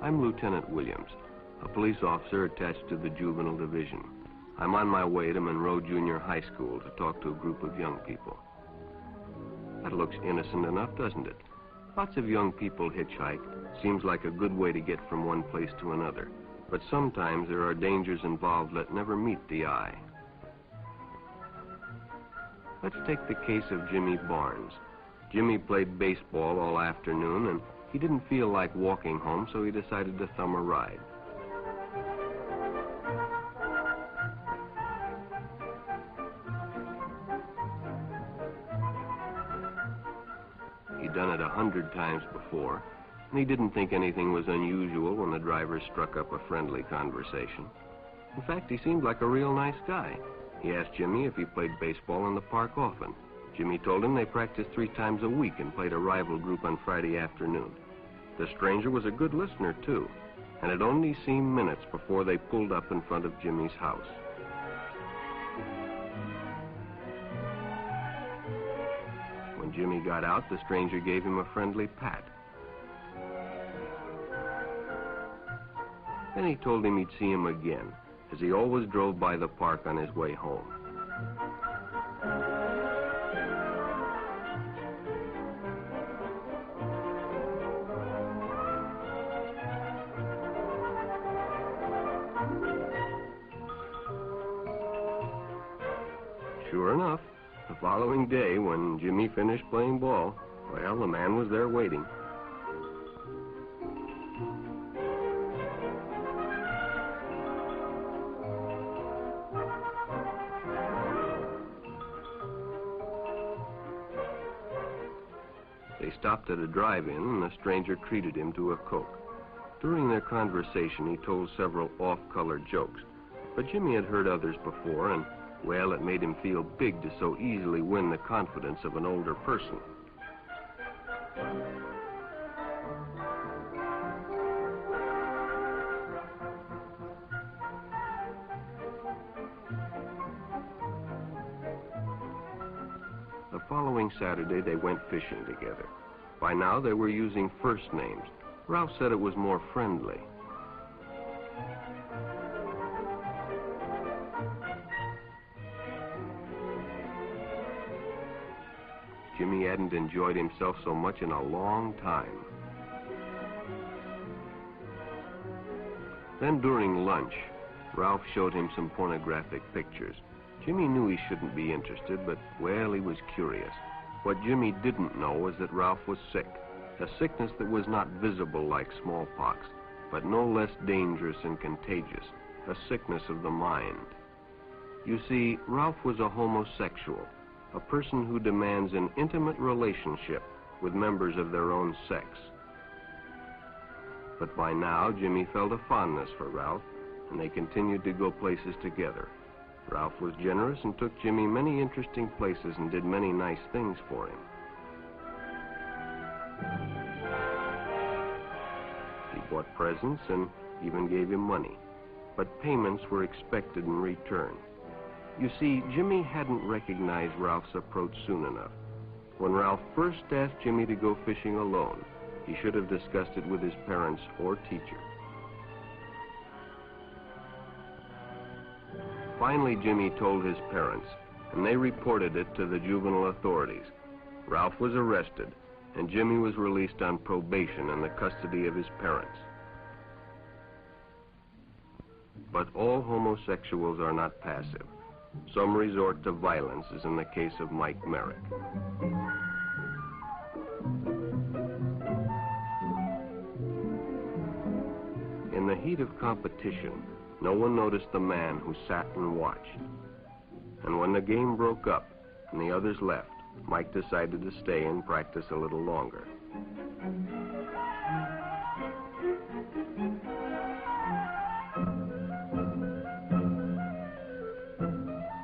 I'm Lieutenant Williams, a police officer attached to the Juvenile Division. I'm on my way to Monroe Junior High School to talk to a group of young people. That looks innocent enough, doesn't it? Lots of young people hitchhike. Seems like a good way to get from one place to another. But sometimes there are dangers involved that never meet the eye. Let's take the case of Jimmy Barnes. Jimmy played baseball all afternoon, and he didn't feel like walking home, so he decided to thumb a ride. He'd done it 100 times before, and he didn't think anything was unusual when the driver struck up a friendly conversation. In fact, he seemed like a real nice guy. He asked Jimmy if he played baseball in the park often. Jimmy told him they practiced 3 times a week and played a rival group on Friday afternoon. The stranger was a good listener, too, and it only seemed minutes before they pulled up in front of Jimmy's house. When Jimmy got out, the stranger gave him a friendly pat. Then he told him he'd see him again, as he always drove by the park on his way home. Sure enough, the following day, when Jimmy finished playing ball, well, the man was there waiting. They stopped at a drive-in, and the stranger treated him to a Coke. During their conversation, he told several off-color jokes, but Jimmy had heard others before, and well, it made him feel big to so easily win the confidence of an older person. The following Saturday, they went fishing together. By now, they were using first names. Ralph said it was more friendly. Jimmy hadn't enjoyed himself so much in a long time. Then during lunch, Ralph showed him some pornographic pictures. Jimmy knew he shouldn't be interested, but, well, he was curious. What Jimmy didn't know was that Ralph was sick, a sickness that was not visible like smallpox, but no less dangerous and contagious, a sickness of the mind. You see, Ralph was a homosexual, a person who demands an intimate relationship with members of their own sex. But by now, Jimmy felt a fondness for Ralph, and they continued to go places together. Ralph was generous and took Jimmy many interesting places and did many nice things for him. He bought presents and even gave him money, but payments were expected in return. You see, Jimmy hadn't recognized Ralph's approach soon enough. When Ralph first asked Jimmy to go fishing alone, he should have discussed it with his parents or teacher. Finally, Jimmy told his parents, and they reported it to the juvenile authorities. Ralph was arrested, and Jimmy was released on probation in the custody of his parents. But all homosexuals are not passive. Some resort to violence, as in the case of Mike Merrick. In the heat of competition, no one noticed the man who sat and watched. And when the game broke up and the others left, Mike decided to stay and practice a little longer.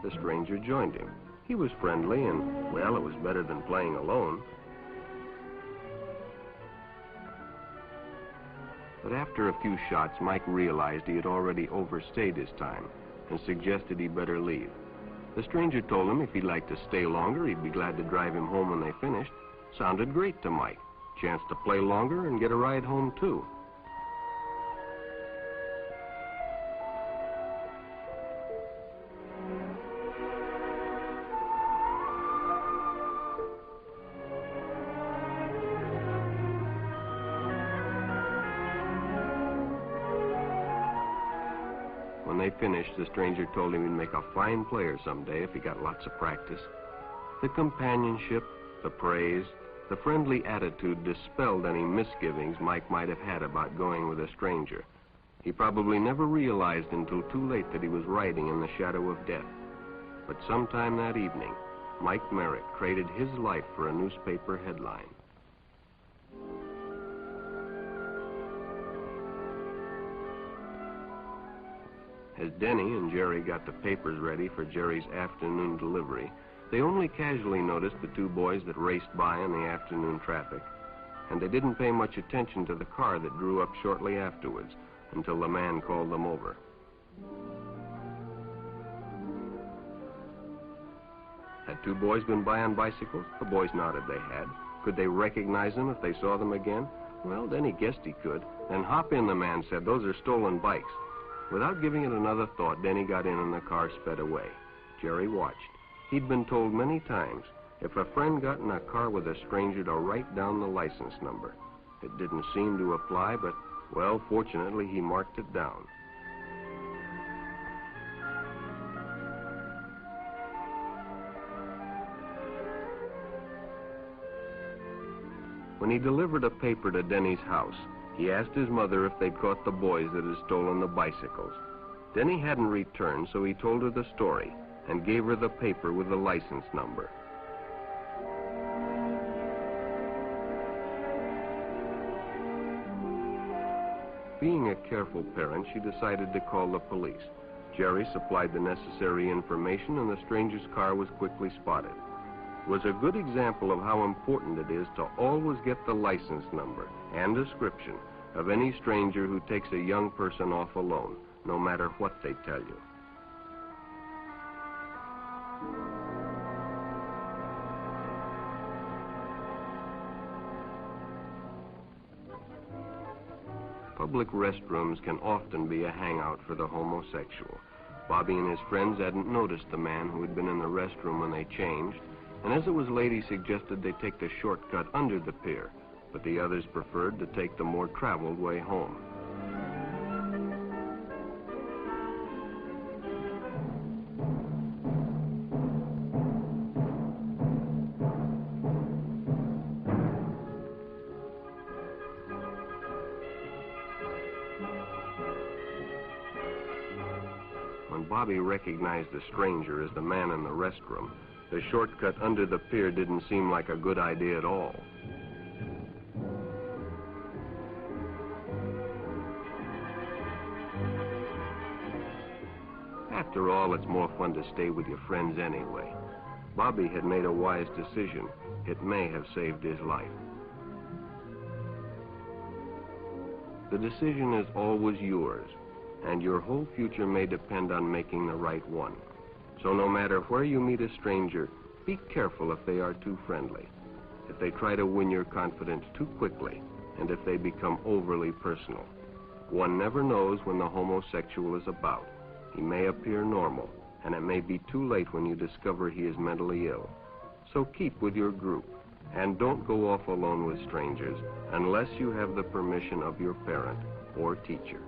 The stranger joined him. He was friendly and, well, it was better than playing alone. But after a few shots, Mike realized he had already overstayed his time and suggested he better leave. The stranger told him if he'd like to stay longer, he'd be glad to drive him home when they finished. Sounded great to Mike. Chance to play longer and get a ride home, too. finished, the stranger told him he'd make a fine player someday if he got lots of practice. The companionship, the praise, the friendly attitude dispelled any misgivings Mike might have had about going with a stranger. He probably never realized until too late that he was riding in the shadow of death. But sometime that evening, Mike Merritt traded his life for a newspaper headline. As Denny and Jerry got the papers ready for Jerry's afternoon delivery, they only casually noticed the two boys that raced by in the afternoon traffic, and they didn't pay much attention to the car that drew up shortly afterwards until the man called them over. Had two boys been by on bicycles? The boys nodded they had. Could they recognize them if they saw them again? Well, Denny guessed he could. Then hop in, the man said. Those are stolen bikes. Without giving it another thought, Denny got in and the car sped away. Jerry watched. He'd been told many times, if a friend got in a car with a stranger, to write down the license number. It didn't seem to apply, but, well, fortunately, he marked it down. When he delivered a paper to Denny's house, he asked his mother if they'd caught the boys that had stolen the bicycles. Denny hadn't returned, so he told her the story and gave her the paper with the license number. Being a careful parent, she decided to call the police. Jerry supplied the necessary information, and the stranger's car was quickly spotted. It was a good example of how important it is to always get the license number and description of any stranger who takes a young person off alone, no matter what they tell you. Public restrooms can often be a hangout for the homosexual. Bobby and his friends hadn't noticed the man who had been in the restroom when they changed, and as it was late, he suggested they take the shortcut under the pier, but the others preferred to take the more traveled way home. When Bobby recognized the stranger as the man in the restroom, the shortcut under the pier didn't seem like a good idea at all. After all, it's more fun to stay with your friends anyway. Bobby had made a wise decision. It may have saved his life. The decision is always yours, and your whole future may depend on making the right one. So no matter where you meet a stranger, be careful if they are too friendly, if they try to win your confidence too quickly, and if they become overly personal. One never knows when the homosexual is about. He may appear normal, and it may be too late when you discover he is mentally ill. So keep with your group, and don't go off alone with strangers unless you have the permission of your parent or teacher.